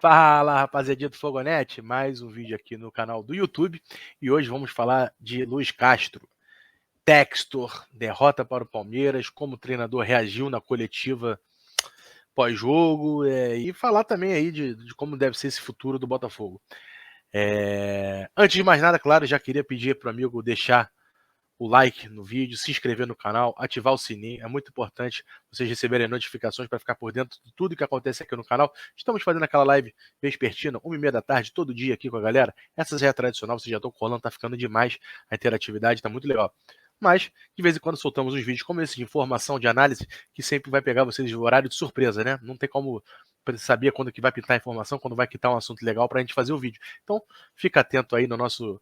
Fala, rapaziadinha do Fogonete, mais um vídeo aqui no canal do YouTube e hoje vamos falar de Luiz Castro. Textor, derrota para o Palmeiras, como o treinador reagiu na coletiva pós-jogo e falar também aí de como deve ser esse futuro do Botafogo. Antes de mais nada, claro, já queria pedir para o amigo deixar o like no vídeo, se inscrever no canal, ativar o sininho. É muito importante vocês receberem notificações para ficar por dentro de tudo que acontece aqui no canal. Estamos fazendo aquela live vespertina, 1h30 da tarde, todo dia aqui com a galera. Essa já é tradicional, vocês já estão colando, tá ficando demais a interatividade, tá muito legal. Mas, de vez em quando, soltamos uns vídeos como esse de informação, de análise, que sempre vai pegar vocês no horário de surpresa, né? Não tem como saber quando que vai pintar a informação, quando vai quitar um assunto legal para a gente fazer o vídeo. Então, fica atento aí no nosso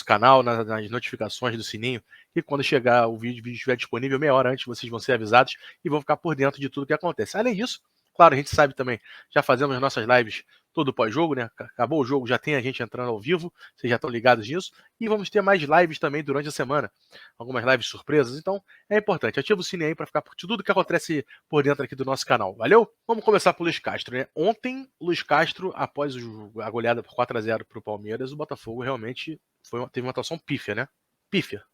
canal, nas notificações do sininho, e quando chegar o vídeo estiver disponível, meia hora antes, vocês vão ser avisados e vão ficar por dentro de tudo que acontece. Além disso, claro, a gente sabe também, já fazemos as nossas lives todo pós-jogo, né? Acabou o jogo, já tem a gente entrando ao vivo, vocês já estão ligados nisso, e vamos ter mais lives também durante a semana, algumas lives surpresas, então é importante, ativa o sininho aí para ficar por tudo que acontece por dentro aqui do nosso canal, valeu? Vamos começar por Luiz Castro, né? Ontem, Luiz Castro, após a goleada por 4-0 para o Palmeiras, o Botafogo realmente teve uma atuação pífia, né? Pífia.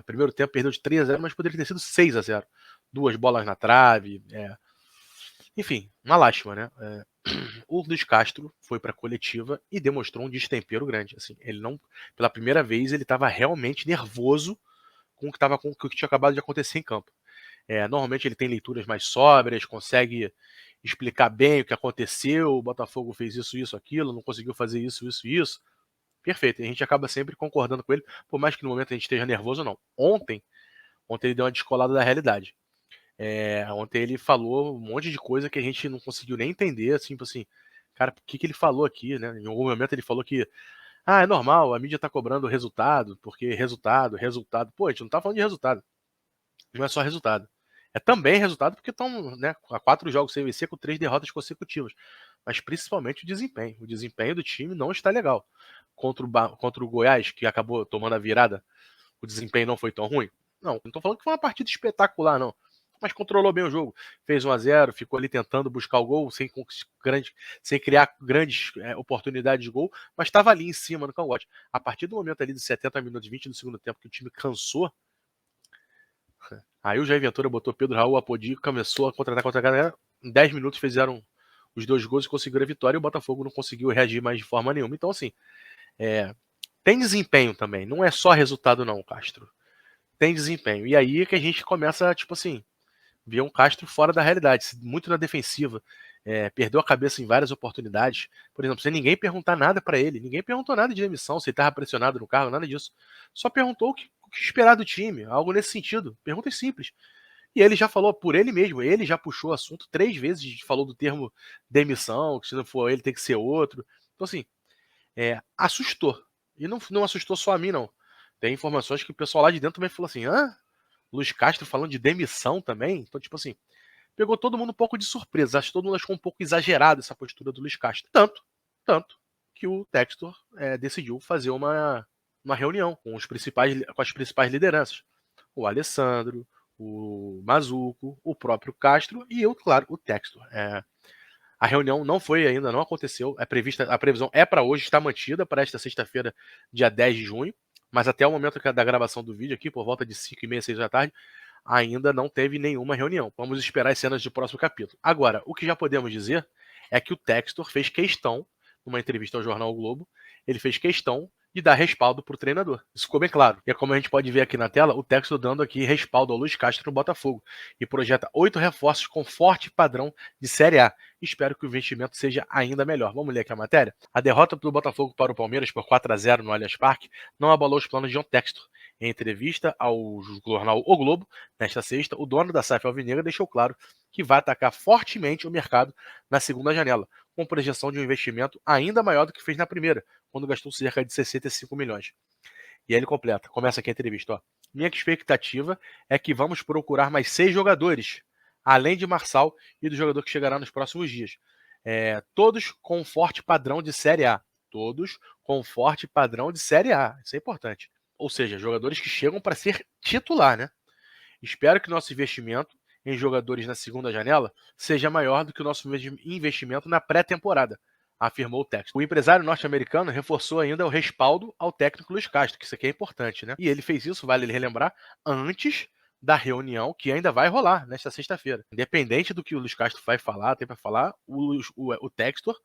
Primeiro tempo perdeu de 3-0, mas poderia ter sido 6-0. Duas bolas na trave. Enfim, uma lástima, né? O Luiz Castro foi para a coletiva e demonstrou um destempero grande. Assim, ele não, pela primeira vez, ele estava realmente nervoso com o que tinha acabado de acontecer em campo. Normalmente ele tem leituras mais sóbrias, consegue explicar bem o que aconteceu. O Botafogo fez isso, aquilo, não conseguiu fazer isso. Perfeito, a gente acaba sempre concordando com ele, por mais que no momento a gente esteja nervoso ou não. Ontem ele deu uma descolada da realidade. Ontem ele falou um monte de coisa que a gente não conseguiu nem entender, assim, tipo assim, cara, o que ele falou aqui, né? Em algum momento ele falou que, é normal, a mídia tá cobrando resultado, porque resultado. Pô, a gente não tá falando de resultado, não é só resultado. É também resultado porque estão, né, há 4 jogos sem vencer com 3 derrotas consecutivas. Mas principalmente o desempenho. O desempenho do time não está legal. Contra o Goiás, que acabou tomando a virada, o desempenho não foi tão ruim? Não estou falando que foi uma partida espetacular, não. Mas controlou bem o jogo. Fez 1-0, ficou ali tentando buscar o gol, sem criar grandes oportunidades de gol, mas estava ali em cima no cangote. A partir do momento ali dos 70 minutos, 20 do segundo tempo, que o time cansou, aí o Jair Ventura botou Pedro Raul, Apodi, começou a contratar contra a galera. Em 10 minutos fizeram os 2 gols e conseguiram a vitória, e o Botafogo não conseguiu reagir mais de forma nenhuma. Então, assim, tem desempenho também. Não é só resultado, não, Castro. Tem desempenho. E aí é que a gente começa, tipo assim, ver um Castro fora da realidade, muito na defensiva. Perdeu a cabeça em várias oportunidades. Por exemplo, sem ninguém perguntar nada para ele. Ninguém perguntou nada de demissão, se ele estava pressionado no cargo, nada disso. Só perguntou o que esperar do time, algo nesse sentido. Perguntas simples. E ele já falou por ele mesmo, ele já puxou o assunto 3 vezes, falou do termo demissão, que se não for ele tem que ser outro. Então, assim, assustou. E não assustou só a mim, não. Tem informações que o pessoal lá de dentro também falou assim: Luiz Castro falando de demissão também? Então, tipo assim, pegou todo mundo um pouco de surpresa. Acho que todo mundo achou um pouco exagerado essa postura do Luiz Castro. Tanto que o Textor decidiu fazer uma reunião com as principais lideranças. O Alessandro, o Mazuco, o próprio Castro e eu, claro, o Textor. A reunião não foi ainda, não aconteceu. A previsão é para hoje, está mantida para esta sexta-feira, dia 10 de junho. Mas até o momento da gravação do vídeo aqui, por volta de 5h30, 6 da tarde, ainda não teve nenhuma reunião. Vamos esperar as cenas do próximo capítulo. Agora, o que já podemos dizer é que o Textor fez questão, numa entrevista ao jornal o Globo, ele fez questão de dar respaldo para o treinador. Isso ficou bem claro. E é como a gente pode ver aqui na tela, o Textor dando aqui respaldo ao Luiz Castro no Botafogo. E projeta 8 reforços com forte padrão de Série A. Espero que o investimento seja ainda melhor. Vamos ler aqui a matéria? A derrota do Botafogo para o Palmeiras por 4-0 no Allianz Parque não abalou os planos de John Textor. Em entrevista ao jornal O Globo, nesta sexta, o dono da SAF Alvinegra deixou claro que vai atacar fortemente o mercado na segunda janela, com projeção de um investimento ainda maior do que fez na primeira, quando gastou cerca de 65 milhões. E aí ele começa aqui a entrevista. Minha expectativa é que vamos procurar mais 6 jogadores, além de Marçal e do jogador que chegará nos próximos dias. Todos com um forte padrão de Série A. Todos com forte padrão de Série A. Isso é importante. Ou seja, jogadores que chegam para ser titular, né? Espero que nosso investimento em jogadores na segunda janela seja maior do que o nosso investimento na pré-temporada, afirmou o técnico. O empresário norte-americano reforçou ainda o respaldo ao técnico Luiz Castro, que isso aqui é importante, né? E ele fez isso, vale relembrar, antes da reunião que ainda vai rolar nesta sexta-feira. Independente do que o Luiz Castro vai falar, tem para falar, o Textor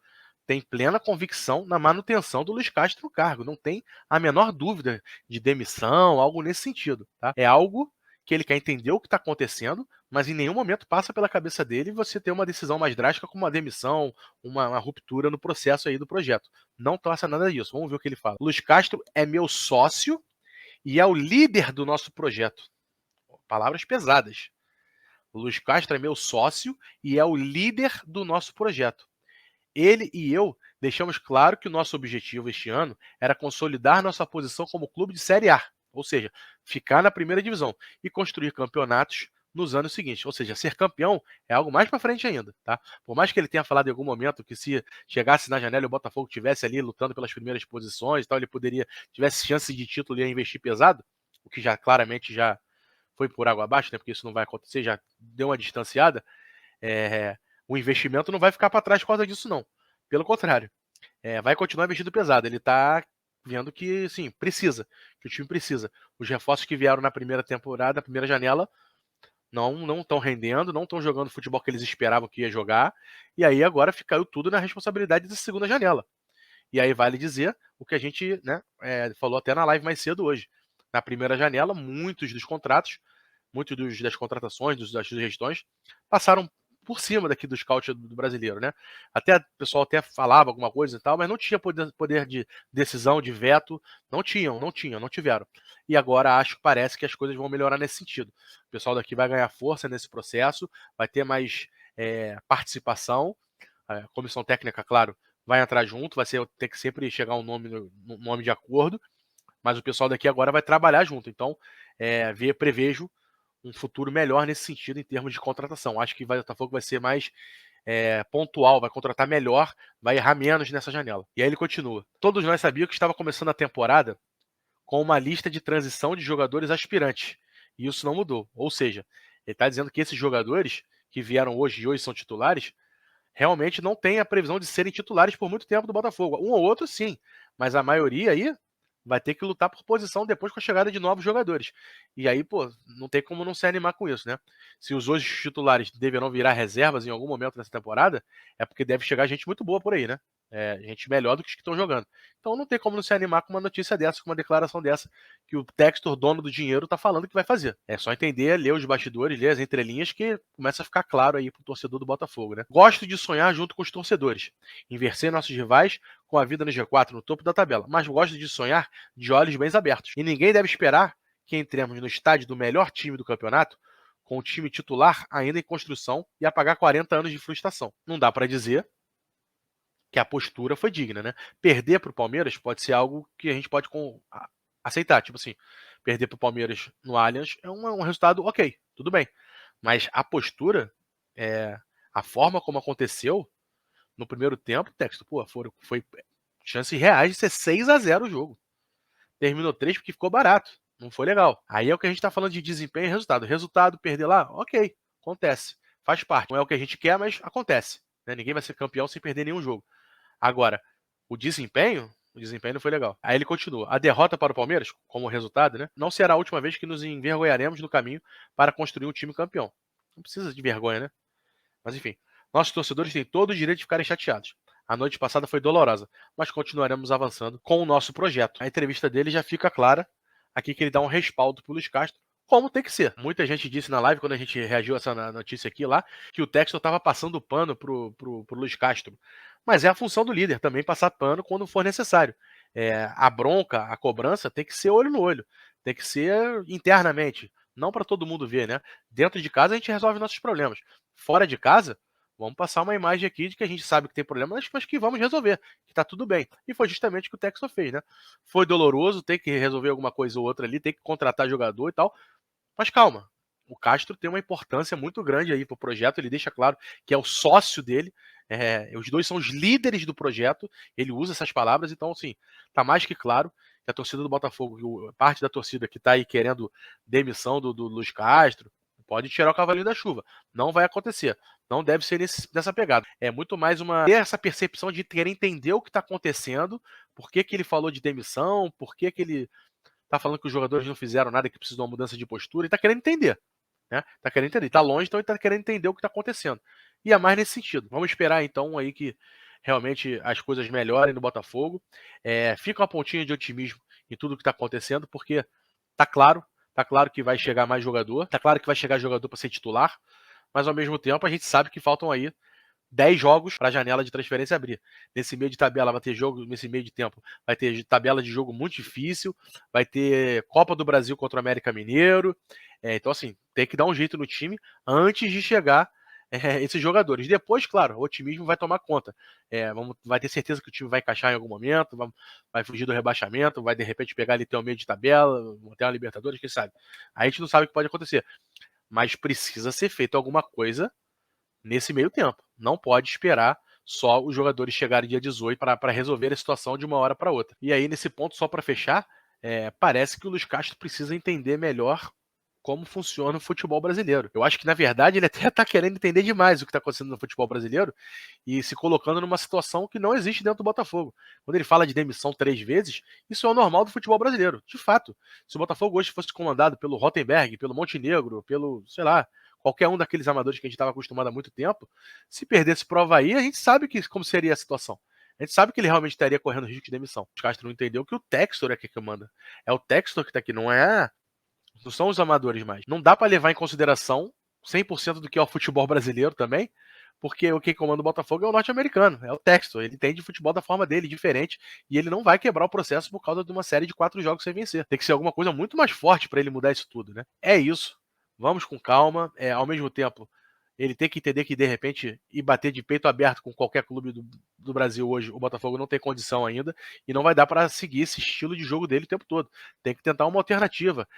tem plena convicção na manutenção do Luiz Castro no cargo. Não tem a menor dúvida de demissão, algo nesse sentido. Tá? É algo que ele quer entender o que está acontecendo, mas em nenhum momento passa pela cabeça dele você ter uma decisão mais drástica como uma demissão, uma ruptura no processo aí do projeto. Não passa nada disso. Vamos ver o que ele fala. Luiz Castro é meu sócio e é o líder do nosso projeto. Palavras pesadas. O Luiz Castro é meu sócio e é o líder do nosso projeto. Ele e eu deixamos claro que o nosso objetivo este ano era consolidar nossa posição como clube de Série A, ou seja, ficar na primeira divisão e construir campeonatos nos anos seguintes. Ou seja, ser campeão é algo mais para frente ainda, tá? Por mais que ele tenha falado em algum momento que se chegasse na janela e o Botafogo tivesse ali lutando pelas primeiras posições e tal, ele poderia tivesse chance de título e ia investir pesado, o que já claramente já foi por água abaixo, né? Porque isso não vai acontecer, já deu uma distanciada. O investimento não vai ficar para trás por causa disso, não. Pelo contrário, vai continuar investindo pesado. Ele está vendo que, sim, precisa, que o time precisa. Os reforços que vieram na primeira temporada, na primeira janela, não estão rendendo, não estão jogando o futebol que eles esperavam que ia jogar, e aí agora ficou tudo na responsabilidade da segunda janela. E aí vale dizer o que a gente falou até na live mais cedo hoje. Na primeira janela, muitos dos contratos, das contratações, das sugestões, passaram por cima daqui do scout do brasileiro, né? Até o pessoal até falava alguma coisa e tal, mas não tinha poder de decisão, de veto, não tiveram. E agora parece que as coisas vão melhorar nesse sentido. O pessoal daqui vai ganhar força nesse processo, vai ter mais participação, a comissão técnica, claro, vai entrar junto, ter que sempre chegar um nome de acordo, mas o pessoal daqui agora vai trabalhar junto. Então, prevejo um futuro melhor nesse sentido em termos de contratação. Acho que o Botafogo vai ser mais pontual, vai contratar melhor, vai errar menos nessa janela. E aí ele continua. Todos nós sabíamos que estava começando a temporada com uma lista de transição de jogadores aspirantes. E isso não mudou. Ou seja, ele está dizendo que esses jogadores que vieram hoje e hoje são titulares, realmente não tem a previsão de serem titulares por muito tempo do Botafogo. Um ou outro, sim, mas a maioria aí vai ter que lutar por posição depois com a chegada de novos jogadores. E aí, pô, não tem como não se animar com isso, né? Se os hoje titulares deverão virar reservas em algum momento nessa temporada, é porque deve chegar gente muito boa por aí, né? Gente melhor do que os que estão jogando. Então não tem como não se animar com uma notícia dessa, com uma declaração dessa, que o Textor, dono do dinheiro, tá falando que vai fazer. É só entender, ler os bastidores, ler as entrelinhas, que começa a ficar claro aí pro torcedor do Botafogo, né? Gosto de sonhar junto com os torcedores, inverser nossos rivais com a vida no G4, no topo da tabela, mas gosto de sonhar de olhos bem abertos. E ninguém deve esperar que entremos no estádio do melhor time do campeonato, com o time titular ainda em construção e a pagar 40 anos de frustração. Não dá para dizer que a postura foi digna, né? Perder para o Palmeiras pode ser algo que a gente pode aceitar. Tipo assim, perder para o Palmeiras no Allianz é um resultado ok, tudo bem. Mas a postura, a forma como aconteceu no primeiro tempo, texto, pô, foi chances reais de ser 6-0 o jogo. Terminou 3 porque ficou barato. Não foi legal. Aí é o que a gente tá falando de desempenho e resultado. Resultado, perder lá, ok, acontece. Faz parte. Não é o que a gente quer, mas acontece. Né? Ninguém vai ser campeão sem perder nenhum jogo. Agora, o desempenho não foi legal. Aí ele continua. A derrota para o Palmeiras, como resultado, né, não será a última vez que nos envergonharemos no caminho para construir um time campeão. Não precisa de vergonha, né? Mas enfim, nossos torcedores têm todo o direito de ficarem chateados. A noite passada foi dolorosa, mas continuaremos avançando com o nosso projeto. A entrevista dele já fica clara aqui que ele dá um respaldo para o Luiz Castro, como tem que ser. Muita gente disse na live, quando a gente reagiu a essa notícia aqui lá, que o Textor estava passando pano pro Luiz Castro. Mas é a função do líder também passar pano quando for necessário. A bronca, a cobrança tem que ser olho no olho. Tem que ser internamente. Não para todo mundo ver, né? Dentro de casa a gente resolve nossos problemas. Fora de casa, vamos passar uma imagem aqui de que a gente sabe que tem problema, mas que vamos resolver, que tá tudo bem. E foi justamente o que o Textor fez, né? Foi doloroso, tem que resolver alguma coisa ou outra ali, tem que contratar jogador e tal, mas calma. O Castro tem uma importância muito grande aí pro projeto, ele deixa claro que é o sócio dele, os dois são os líderes do projeto, ele usa essas palavras, então assim, tá mais que claro que a torcida do Botafogo, parte da torcida que tá aí querendo demissão do Luiz Castro, pode tirar o cavalinho da chuva. Não vai acontecer. Não deve ser nessa pegada. É muito mais ter essa percepção de querer entender o que está acontecendo, por que ele falou de demissão, por que ele tá falando que os jogadores não fizeram nada, que precisam de uma mudança de postura, ele tá querendo entender, né? Tá querendo entender. Tá longe, então ele tá querendo entender o que tá acontecendo. E é mais nesse sentido. Vamos esperar então aí que realmente as coisas melhorem no Botafogo. Fica uma pontinha de otimismo em tudo que tá acontecendo, porque tá claro que vai chegar mais jogador, tá claro que vai chegar jogador para ser titular, mas ao mesmo tempo a gente sabe que faltam aí 10 jogos para a janela de transferência abrir. Nesse meio de tabela vai ter jogo, nesse meio de tempo vai ter tabela de jogo muito difícil, vai ter Copa do Brasil contra o América Mineiro. Então, assim, tem que dar um jeito no time antes de chegar esses jogadores. Depois, claro, o otimismo vai tomar conta. Vai ter certeza que o time vai encaixar em algum momento, vai fugir do rebaixamento, vai de repente pegar ali até o meio de tabela, até a Libertadores, quem sabe. A gente não sabe o que pode acontecer. Mas precisa ser feito alguma coisa nesse meio tempo. Não pode esperar só os jogadores chegarem dia 18 para resolver a situação de uma hora para outra. E aí, nesse ponto, só para fechar, parece que o Luiz Castro precisa entender melhor como funciona o futebol brasileiro. Eu acho que, na verdade, ele até está querendo entender demais o que está acontecendo no futebol brasileiro e se colocando numa situação que não existe dentro do Botafogo. Quando ele fala de demissão 3 vezes, isso é o normal do futebol brasileiro. De fato, se o Botafogo hoje fosse comandado pelo Rottenberg, pelo Montenegro, pelo, sei lá, qualquer um daqueles amadores que a gente estava acostumado há muito tempo, se perdesse pro Avaí, a gente sabe como seria a situação. A gente sabe que ele realmente estaria correndo risco de demissão. O Castro não entendeu que o Textor é que manda. É o Textor que está aqui, não são os amadores mais. Não dá para levar em consideração 100% do que é o futebol brasileiro também, porque quem comanda o Botafogo é o norte-americano, é o Textor. Ele entende futebol da forma dele, diferente, e ele não vai quebrar o processo por causa de uma série de 4 jogos sem vencer. Tem que ser alguma coisa muito mais forte para ele mudar isso tudo, né? É isso. Vamos com calma. Ao mesmo tempo, ele tem que entender que, de repente, ir bater de peito aberto com qualquer clube do Brasil hoje, o Botafogo não tem condição ainda, e não vai dar para seguir esse estilo de jogo dele o tempo todo. Tem que tentar uma alternativa.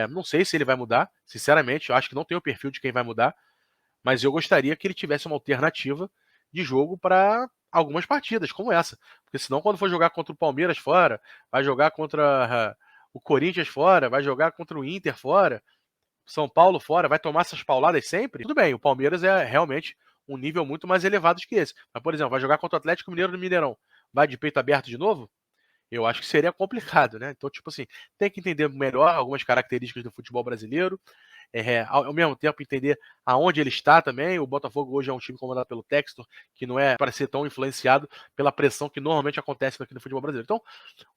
Não sei se ele vai mudar, sinceramente, eu acho que não tem o perfil de quem vai mudar, mas eu gostaria que ele tivesse uma alternativa de jogo para algumas partidas, como essa. Porque senão, quando for jogar contra o Palmeiras fora, vai jogar contra o Corinthians fora, vai jogar contra o Inter fora, São Paulo fora, vai tomar essas pauladas sempre? Tudo bem, o Palmeiras é realmente um nível muito mais elevado que esse. Mas, por exemplo, vai jogar contra o Atlético Mineiro no Mineirão, vai de peito aberto de novo? Eu acho que seria complicado, né? Então, tipo assim, tem que entender melhor algumas características do futebol brasileiro, ao mesmo tempo entender aonde ele está também. O Botafogo hoje é um time comandado pelo Textor, que não é para ser tão influenciado pela pressão que normalmente acontece aqui no futebol brasileiro. Então,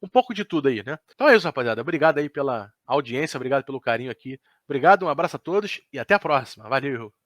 um pouco de tudo aí, né? Então é isso, rapaziada. Obrigado aí pela audiência, obrigado pelo carinho aqui. Obrigado, um abraço a todos e até a próxima. Valeu!